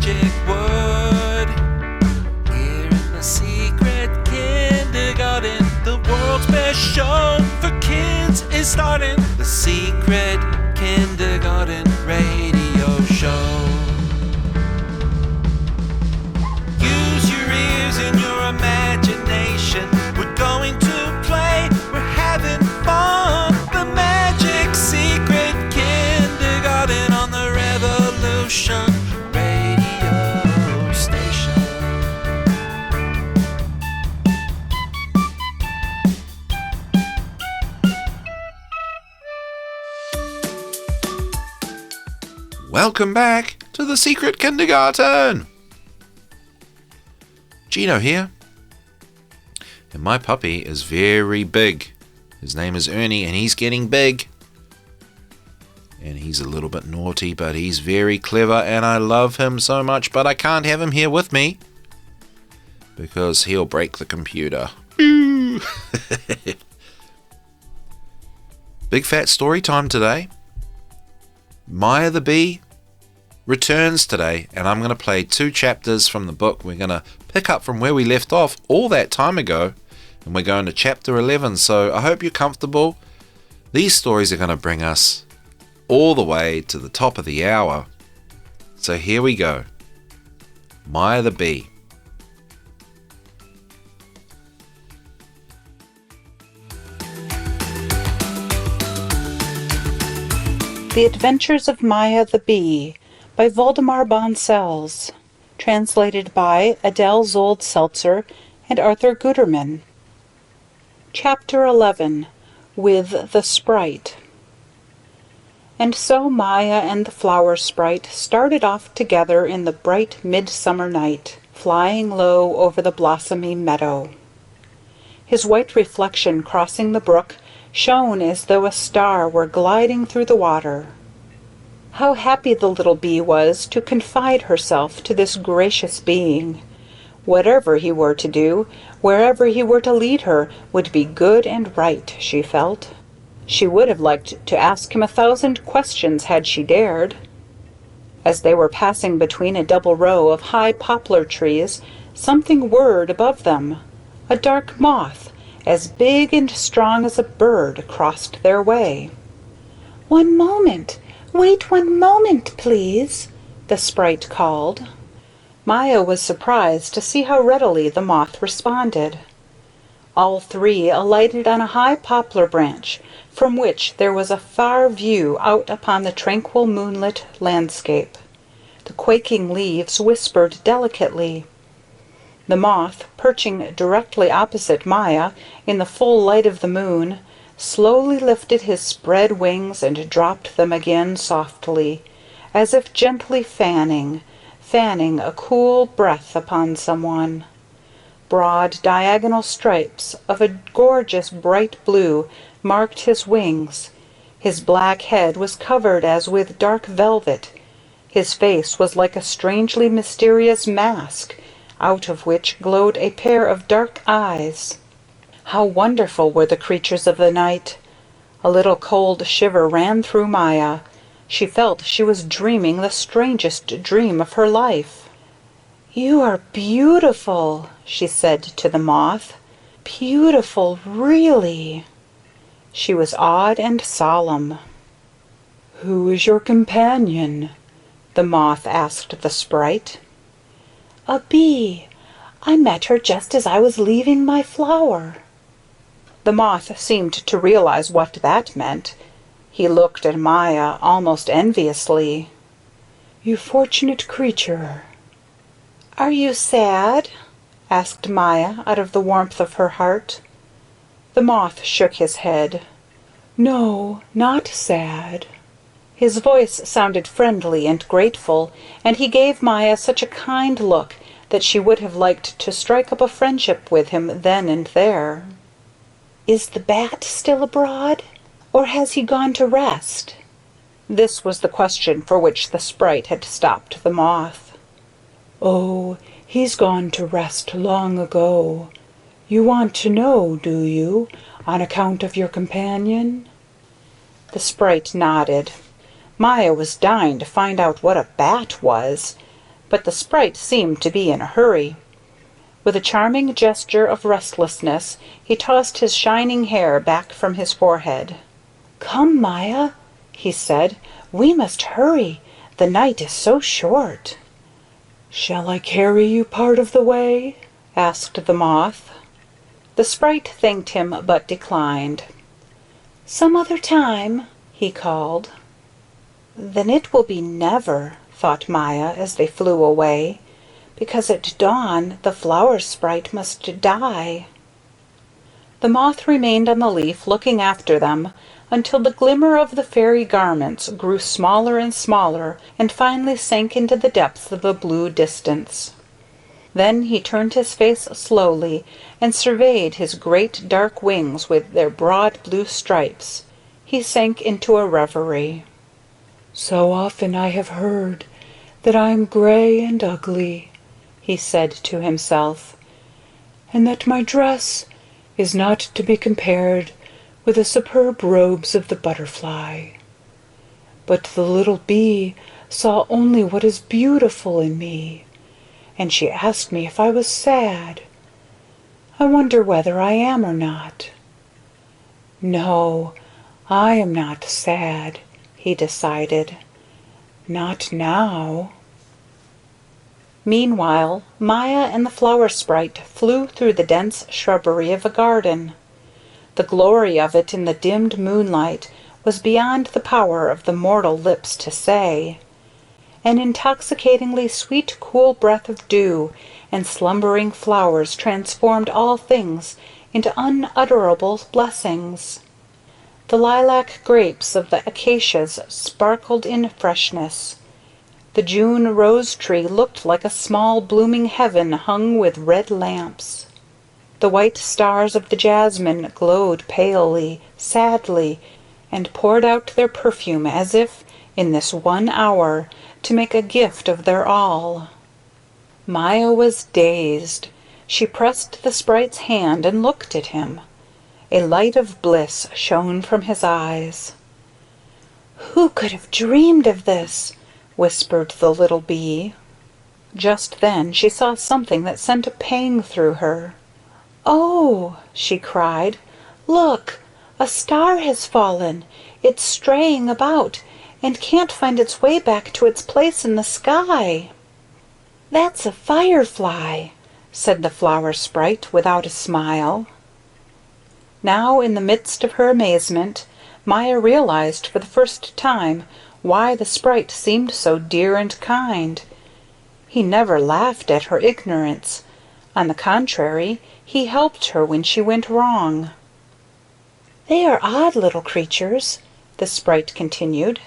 magic word. Here in the secret kindergarten, the world's best show for kids is starting. The Secret Kindergarten Radio Show. Use your ears and your imagination. We're going to play, we're having fun. The Magic Secret Kindergarten on the Revolution Radio Station. Welcome back to the Secret Kindergarten. Gino here. And my puppy is very big. His name is Ernie, and he's getting big. And he's a little bit naughty, but he's very clever, and I love him so much, but I can't have him here with me because he'll break the computer. Big fat story time today. Maya the Bee returns today, and I'm going to play 2 chapters from the book. We're going to pick up from where we left off all that time ago, and we're going to chapter 11, so I hope you're comfortable. These stories are going to bring us all the way to the top of the hour. So here we go. Maya the Bee. The Adventures of Maya the Bee by Waldemar Bonsels, translated by Adele Zold-Seltzer and Arthur Guterman. Chapter 11. With the Sprite. And so Maya and the flower sprite started off together in the bright midsummer night, flying low over the blossomy meadow. His white reflection crossing the brook shone as though a star were gliding through the water. How happy the little bee was to confide herself to this gracious being. Whatever he were to do, wherever he were to lead her, would be good and right, she felt. She would have liked to ask him 1,000 questions had she dared. As they were passing between a double row of high poplar trees, something whirred above them. A dark moth, as big and strong as a bird, crossed their way. "One moment! Wait 1 moment, please," the sprite called. Maya was surprised to see how readily the moth responded. All 3 alighted on a high poplar branch, from which there was a far view out upon the tranquil moonlit landscape. The quaking leaves whispered delicately. The moth, perching directly opposite Maya, in the full light of the moon, slowly lifted his spread wings and dropped them again softly, as if gently fanning a cool breath upon someone. Broad diagonal stripes of a gorgeous bright blue marked his wings. His black head was covered as with dark velvet. His face was like a strangely mysterious mask, out of which glowed a pair of dark eyes. How wonderful were the creatures of the night! A little cold shiver ran through Maya. She felt she was dreaming the strangest dream of her life. "You are beautiful," she said to the moth. "Beautiful, really." She was awed and solemn. "Who is your companion?" the moth asked the sprite. "A bee. I met her just as I was leaving my flower." The moth seemed to realize what that meant. He looked at Maya almost enviously. "You fortunate creature." "Are you sad?" asked Maya out of the warmth of her heart. The moth shook his head. "No, not sad." His voice sounded friendly and grateful, and he gave Maya such a kind look that she would have liked to strike up a friendship with him then and there. "Is the bat still abroad, or has he gone to rest?" This was the question for which the sprite had stopped the moth. "Oh, he's gone to rest long ago. You want to know, do you, on account of your companion?" The sprite nodded. Maya was dying to find out what a bat was, but the sprite seemed to be in a hurry. With a charming gesture of restlessness, he tossed his shining hair back from his forehead. "Come, Maya," he said, "we must hurry. The night is so short." "Shall I carry you part of the way?" asked the moth. The sprite thanked him but declined. "Some other time," he called. "Then it will be never," thought Maya as they flew away, "because at dawn the flower sprite must die." The moth remained on the leaf looking after them until the glimmer of the fairy garments grew smaller and smaller and finally sank into the depths of the blue distance. Then he turned his face slowly and surveyed his great dark wings with their broad blue stripes. He sank into a reverie. "So often I have heard that I am gray and ugly," he said to himself, "and that my dress is not to be compared with the superb robes of the butterfly. But the little bee saw only what is beautiful in me, and she asked me if I was sad. I wonder whether I am or not. No, I am not sad," he decided. "Not now." Meanwhile, Maya and the flower sprite flew through the dense shrubbery of a garden. The glory of it in the dimmed moonlight was beyond the power of the mortal lips to say. An intoxicatingly sweet cool breath of dew and slumbering flowers transformed all things into unutterable blessings. The lilac grapes of the acacias sparkled in freshness. The June rose tree looked like a small blooming heaven hung with red lamps. The white stars of the jasmine glowed palely, sadly, and poured out their perfume as if, in this one hour, to make a gift of their all. Maya was dazed. She pressed the sprite's hand and looked at him. A light of bliss shone from his eyes. "Who could have dreamed of this?" whispered the little bee. Just then she saw something that sent a pang through her. "Oh!" she cried. "Look! A star has fallen. It's straying about and can't find its way back to its place in the sky." "That's a firefly," said the flower sprite without a smile. Now, in the midst of her amazement, Maya realized for the first time why the sprite seemed so dear and kind. He never laughed at her ignorance. On the contrary, he helped her when she went wrong. "They are odd little creatures," the sprite continued.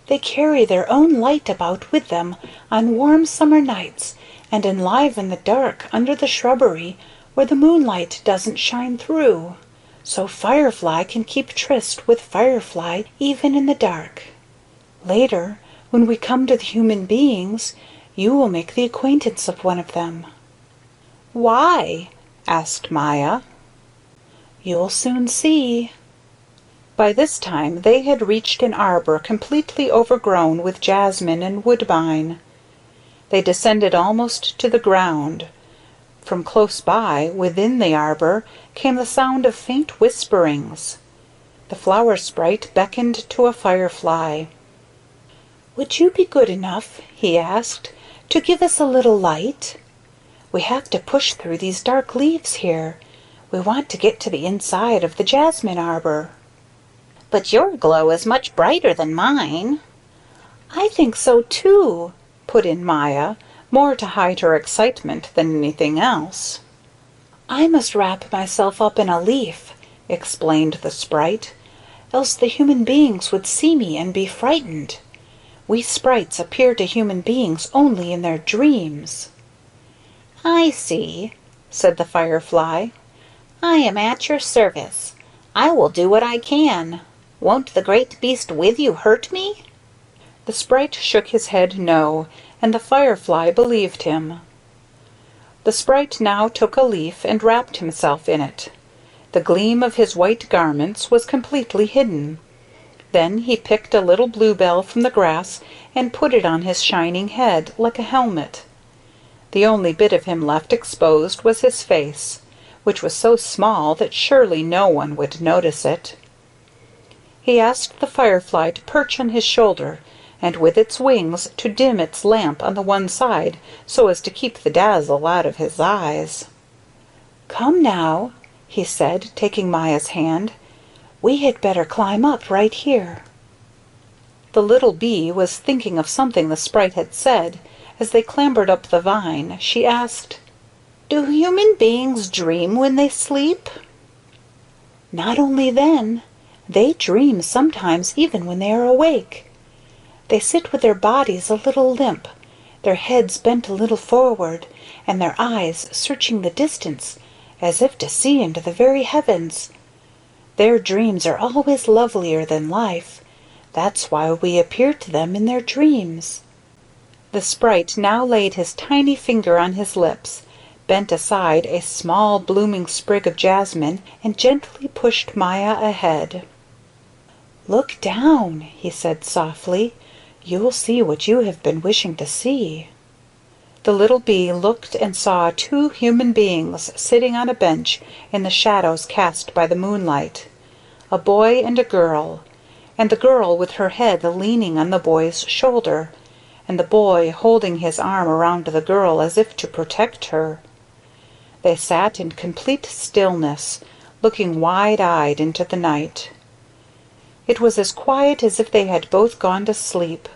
"They carry their own light about with them on warm summer nights and enliven the dark under the shrubbery where the moonlight doesn't shine through. So Firefly can keep tryst with Firefly even in the dark. Later, when we come to the human beings, you will make the acquaintance of one of them." "Why?" asked Maya. "You'll soon see." By this time they had reached an arbor completely overgrown with jasmine and woodbine. They descended almost to the ground. From close by, within the arbor, came the sound of faint whisperings. The flower sprite beckoned to a firefly. "Would you be good enough," he asked, "to give us a little light? We have to push through these dark leaves here. We want to get to the inside of the jasmine arbor." "But your glow is much brighter than mine." "I think so too," put in Maya, more to hide her excitement than anything else. "I must wrap myself up in a leaf," explained the sprite, "else the human beings would see me and be frightened. We sprites appear to human beings only in their dreams." "I see," said the firefly. "I am at your service. I will do what I can. Won't the great beast with you hurt me?" The sprite shook his head no, and the firefly believed him. The sprite now took a leaf and wrapped himself in it. The gleam of his white garments was completely hidden. Then he picked a little bluebell from the grass and put it on his shining head, like a helmet. The only bit of him left exposed was his face, which was so small that surely no one would notice it. He asked the firefly to perch on his shoulder, and with its wings to dim its lamp on the one side so as to keep the dazzle out of his eyes. "Come now," he said, taking Maya's hand. "We had better climb up right here." The little bee was thinking of something the sprite had said. As they clambered up the vine, she asked, "Do human beings dream when they sleep?" "Not only then. They dream sometimes even when they are awake. They sit with their bodies a little limp, their heads bent a little forward, and their eyes searching the distance, as if to see into the very heavens. Their dreams are always lovelier than life. That's why we appear to them in their dreams." The sprite now laid his tiny finger on his lips, bent aside a small blooming sprig of jasmine, and gently pushed Maya ahead. "Look down," he said softly. "You'll see what you have been wishing to see." The little bee looked and saw two human beings sitting on a bench in the shadows cast by the moonlight, a boy and a girl, and the girl with her head leaning on the boy's shoulder, and the boy holding his arm around the girl as if to protect her. They sat in complete stillness, looking wide-eyed into the night. It was as quiet as if they had both gone to sleep.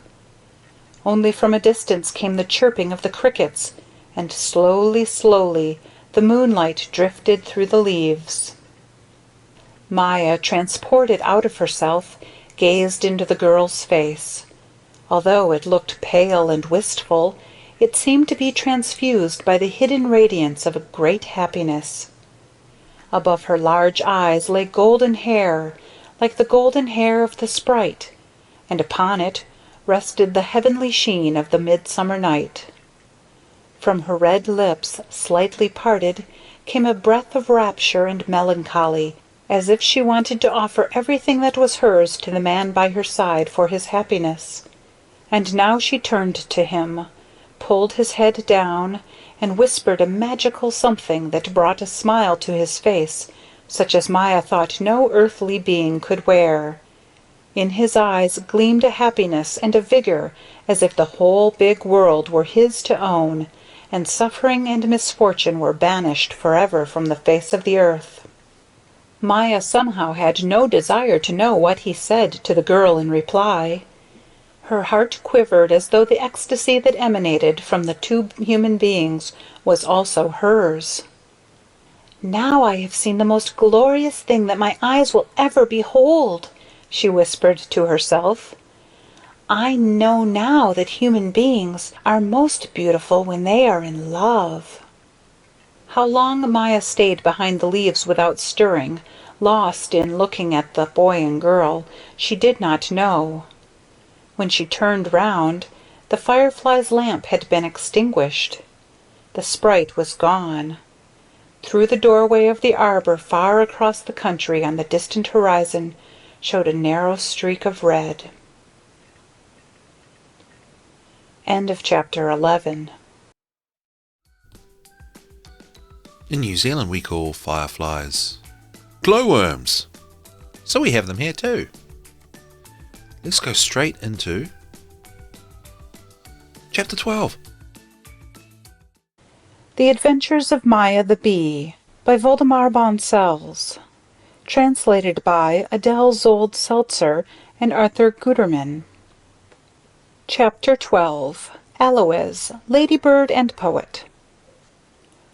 Only from a distance came the chirping of the crickets, and slowly, slowly, the moonlight drifted through the leaves. Maya, transported out of herself, gazed into the girl's face. Although it looked pale and wistful, it seemed to be transfused by the hidden radiance of a great happiness. Above her large eyes lay golden hair, like the golden hair of the sprite, and upon it rested the heavenly sheen of the midsummer night. From her red lips, slightly parted, came a breath of rapture and melancholy, as if she wanted to offer everything that was hers to the man by her side for his happiness. And now she turned to him, pulled his head down, and whispered a magical something that brought a smile to his face, such as Maya thought no earthly being could wear. In his eyes gleamed a happiness and a vigor as if the whole big world were his to own, and suffering and misfortune were banished forever from the face of the earth. Maya somehow had no desire to know what he said to the girl in reply. Her heart quivered as though the ecstasy that emanated from the two human beings was also hers. "Now I have seen the most glorious thing that my eyes will ever behold," she whispered to herself. "I know now that human beings are most beautiful when they are in love." How long Maya stayed behind the leaves without stirring, lost in looking at the boy and girl, she did not know. When she turned round, the firefly's lamp had been extinguished. The sprite was gone. Through the doorway of the arbor far across the country on the distant horizon showed a narrow streak of red. End of chapter 11. In New Zealand we call fireflies glowworms, so we have them here too. Let's go straight into chapter 12. The Adventures of Maya the Bee by Waldemar Bonsells. Translated by Adele Zold Seltzer and Arthur Guterman. Chapter 12. Alois, Ladybird and Poet.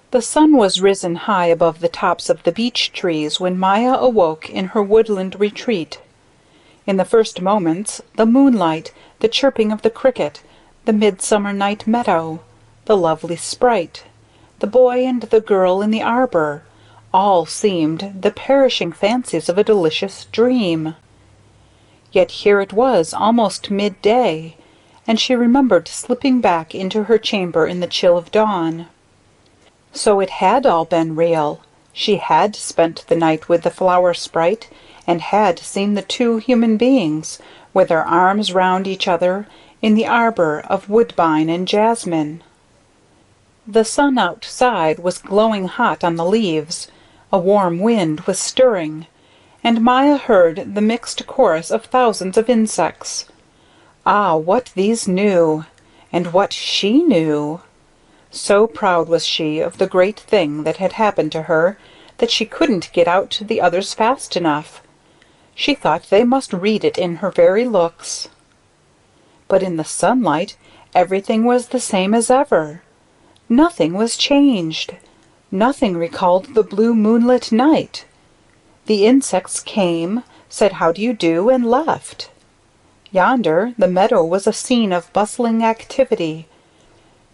The sun was risen high above the tops of the beech trees when Maya awoke in her woodland retreat. In the first moments, the moonlight, the chirping of the cricket, the midsummer night meadow, the lovely sprite, the boy and the girl in the arbor, all seemed the perishing fancies of a delicious dream. Yet here it was almost midday, and she remembered slipping back into her chamber in the chill of dawn. So it had all been real. She had spent the night with the flower sprite, and had seen the two human beings, with their arms round each other, in the arbor of woodbine and jasmine. The sun outside was glowing hot on the leaves, a warm wind was stirring, and Maya heard the mixed chorus of thousands of insects. Ah, what these knew! And what she knew! So proud was she of the great thing that had happened to her that she couldn't get out to the others fast enough. She thought they must read it in her very looks. But in the sunlight everything was the same as ever. Nothing was changed. Nothing recalled the blue moonlit night. The insects came, said how do you do, and left. Yonder the meadow was a scene of bustling activity.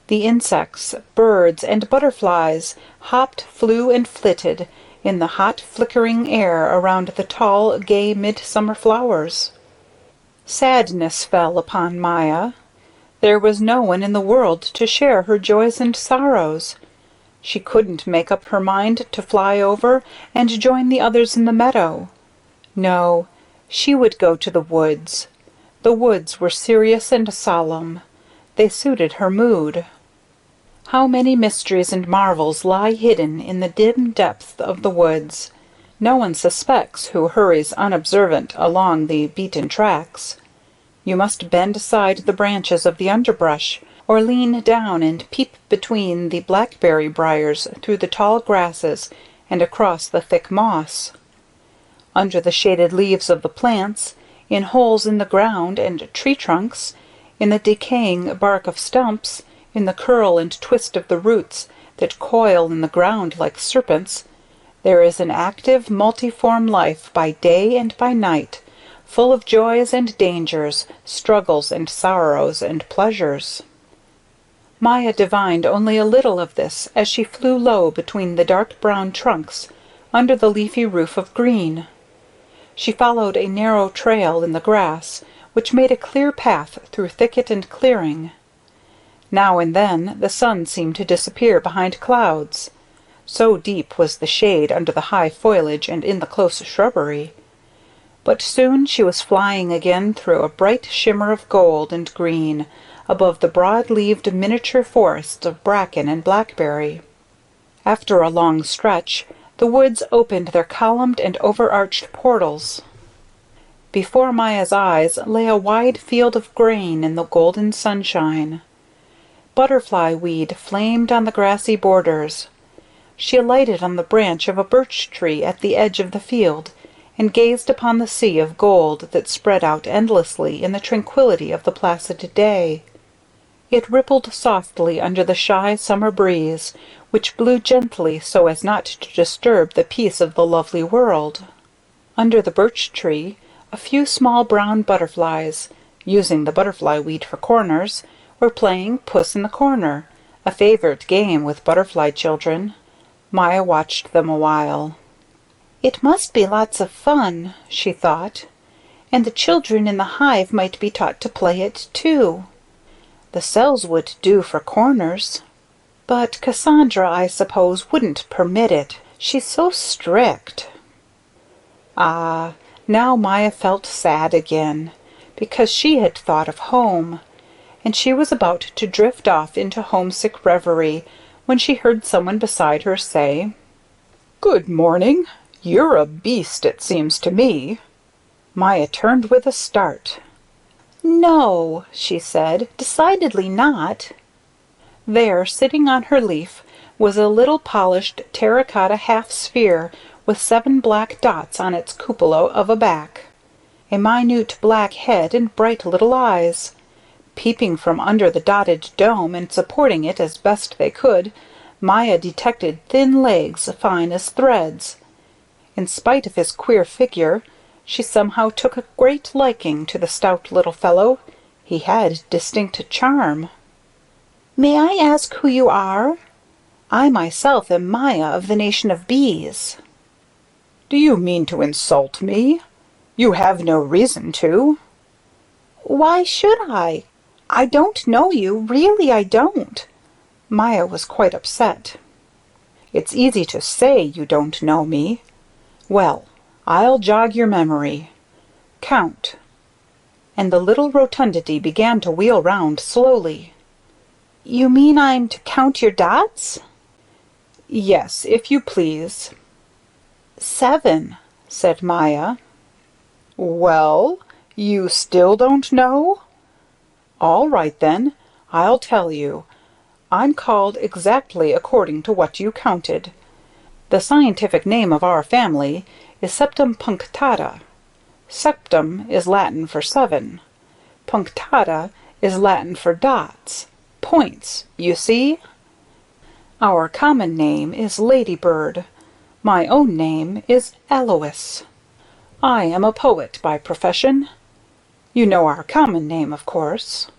The insects, birds, and butterflies hopped, flew, and flitted in the hot flickering air around the tall, gay midsummer flowers. Sadness fell upon Maya. There was no one in the world to share her joys and sorrows. She couldn't make up her mind to fly over and join the others in the meadow. No, she would go to the woods. The woods were serious and solemn. They suited her mood. How many mysteries and marvels lie hidden in the dim depths of the woods! No one suspects who hurries unobservant along the beaten tracks. You must bend aside the branches of the underbrush, or lean down and peep between the blackberry briars through the tall grasses and across the thick moss. Under the shaded leaves of the plants, in holes in the ground and tree trunks, in the decaying bark of stumps, in the curl and twist of the roots that coil in the ground like serpents, there is an active, multiform life by day and by night, full of joys and dangers, struggles and sorrows and pleasures. Maya divined only a little of this as she flew low between the dark brown trunks under the leafy roof of green. She followed a narrow trail in the grass, which made a clear path through thicket and clearing. Now and then the sun seemed to disappear behind clouds. So deep was the shade under the high foliage and in the close shrubbery. But soon she was flying again through a bright shimmer of gold and green, above the broad-leaved miniature forests of bracken and blackberry. After a long stretch, the woods opened their columned and overarched portals. Before Maya's eyes lay a wide field of grain in the golden sunshine. Butterfly weed flamed on the grassy borders. She alighted on the branch of a birch tree at the edge of the field, and gazed upon the sea of gold that spread out endlessly in the tranquillity of the placid day. It rippled softly under the shy summer breeze, which blew gently so as not to disturb the peace of the lovely world. Under the birch tree a few small brown butterflies, using the butterfly weed for corners, were playing Puss in the Corner, a favorite game with butterfly children. Maya watched them a while. It must be lots of fun, she thought, and the children in the hive might be taught to play it too. The cells would do for corners. But Cassandra, I suppose, wouldn't permit it. She's so strict. Ah, now Maya felt sad again, because she had thought of home, and she was about to drift off into homesick reverie when she heard someone beside her say, "Good morning. You're a beast, it seems to me." Maya turned with a start. "No," she said, "decidedly not." There, sitting on her leaf, was a little polished terracotta half-sphere with 7 black dots on its cupola of a back, a minute black head and bright little eyes. Peeping from under the dotted dome and supporting it as best they could, Maya detected thin legs fine as threads. In spite of his queer figure, she somehow took a great liking to the stout little fellow. He had distinct charm. "May I ask who you are? I myself am Maya of the nation of bees." "Do you mean to insult me? You have no reason to." "Why should I? I don't know you, really I don't." Maya was quite upset. "It's easy to say you don't know me. Well, I'll jog your memory. Count." And the little rotundity began to wheel round slowly. You mean I'm to count your dots? Yes, if you please. 7, said Maya. Well, you still don't know? All right, then, I'll tell you. I'm called exactly according to what you counted. The scientific name of our family is septum punctata. Septum is Latin for 7. Punctata is Latin for dots, points, you see? Our common name is Ladybird. My own name is Alois. I am a poet by profession. You know our common name, of course.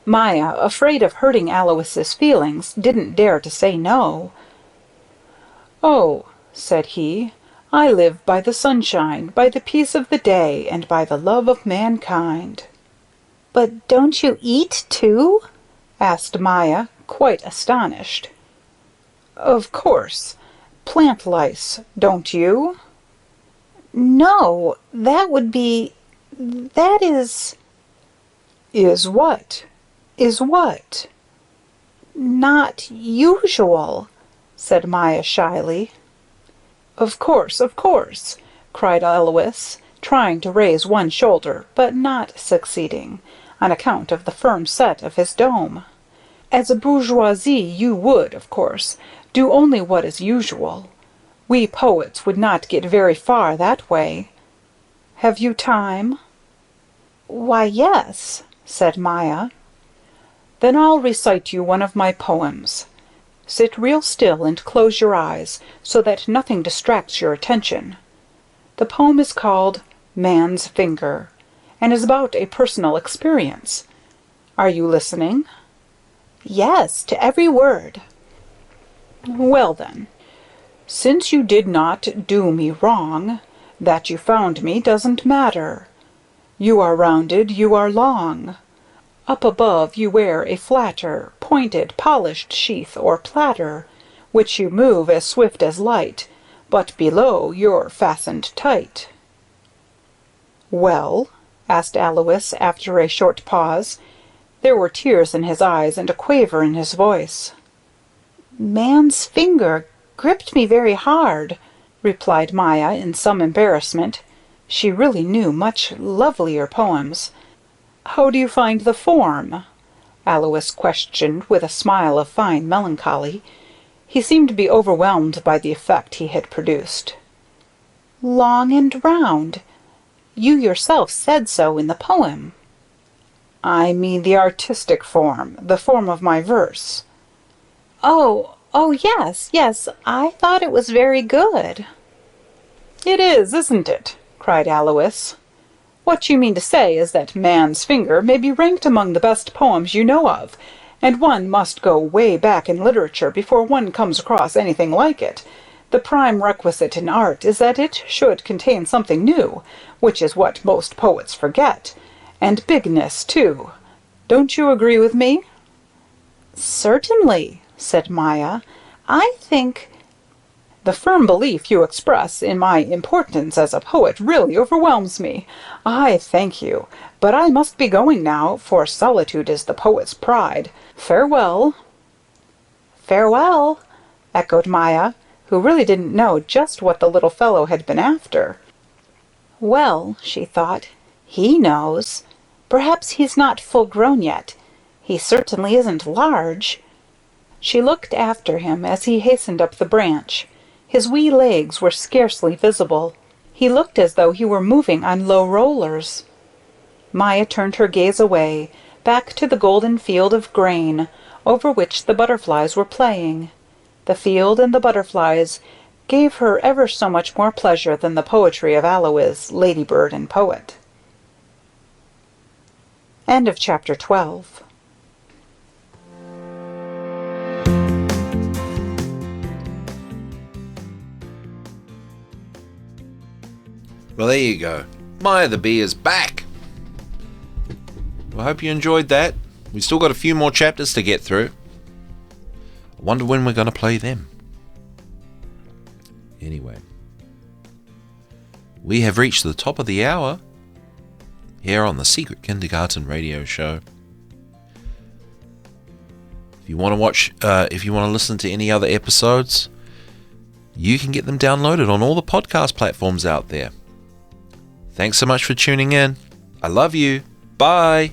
Maya, afraid of hurting Alois's feelings, didn't dare to say no. Oh, said he, I live by the sunshine, by the peace of the day, and by the love of mankind. But don't you eat, too? Asked Maya, quite astonished. Of course. Plant lice, don't you? No, that is... Is what? Is what? Not usual, said Maya shyly. Of course, cried Alois, trying to raise one shoulder, but not succeeding, on account of the firm set of his dome. As a bourgeoisie you would, of course, do only what is usual. We poets would not get very far that way. Have you time? Why, yes, said Maya. Then I'll recite you one of my poems. Sit real still and close your eyes, so that nothing distracts your attention. The poem is called Man's Finger, and is about a personal experience. Are you listening? Yes, to every word. Well then, since you did not do me wrong, that you found me doesn't matter. You are rounded, you are long. Up above you wear a flatter, pointed, polished sheath or platter, which you move as swift as light, but below you're fastened tight. Well? Asked Alois after a short pause. There were tears in his eyes and a quaver in his voice. Man's finger gripped me very hard, replied Maya in some embarrassment. She really knew much lovelier poems. How do you find the form? Alois questioned with a smile of fine melancholy. He seemed to be overwhelmed by the effect he had produced. Long and round. You yourself said so in the poem. I mean the artistic form, the form of my verse. Oh, yes, I thought it was very good. It is, isn't it? Cried Alois. What you mean to say is that Man's Finger may be ranked among the best poems you know of, and one must go way back in literature before one comes across anything like it. The prime requisite in art is that it should contain something new, which is what most poets forget, and bigness, too. Don't you agree with me? Certainly, said Maya. I think... The firm belief you express in my importance as a poet really overwhelms me. I thank you, but I must be going now, for solitude is the poet's pride. Farewell. Farewell, echoed Maya, who really didn't know just what the little fellow had been after. Well, she thought, he knows. Perhaps he's not full grown yet. He certainly isn't large. She looked after him as he hastened up the branch. His wee legs were scarcely visible. He looked as though he were moving on low rollers. Maya turned her gaze away, back to the golden field of grain, over which the butterflies were playing. The field and the butterflies gave her ever so much more pleasure than the poetry of Alois, Ladybird, and Poet. End of chapter 12. Well, there you go. Maya the Bee is back. I hope you enjoyed that. We've still got a few more chapters to get through. I wonder when we're going to play them. Anyway, we have reached the top of the hour here on the Secret Kindergarten Radio Show. If you want to listen to any other episodes, you can get them downloaded on all the podcast platforms out there. Thanks so much for tuning in. I love you. Bye.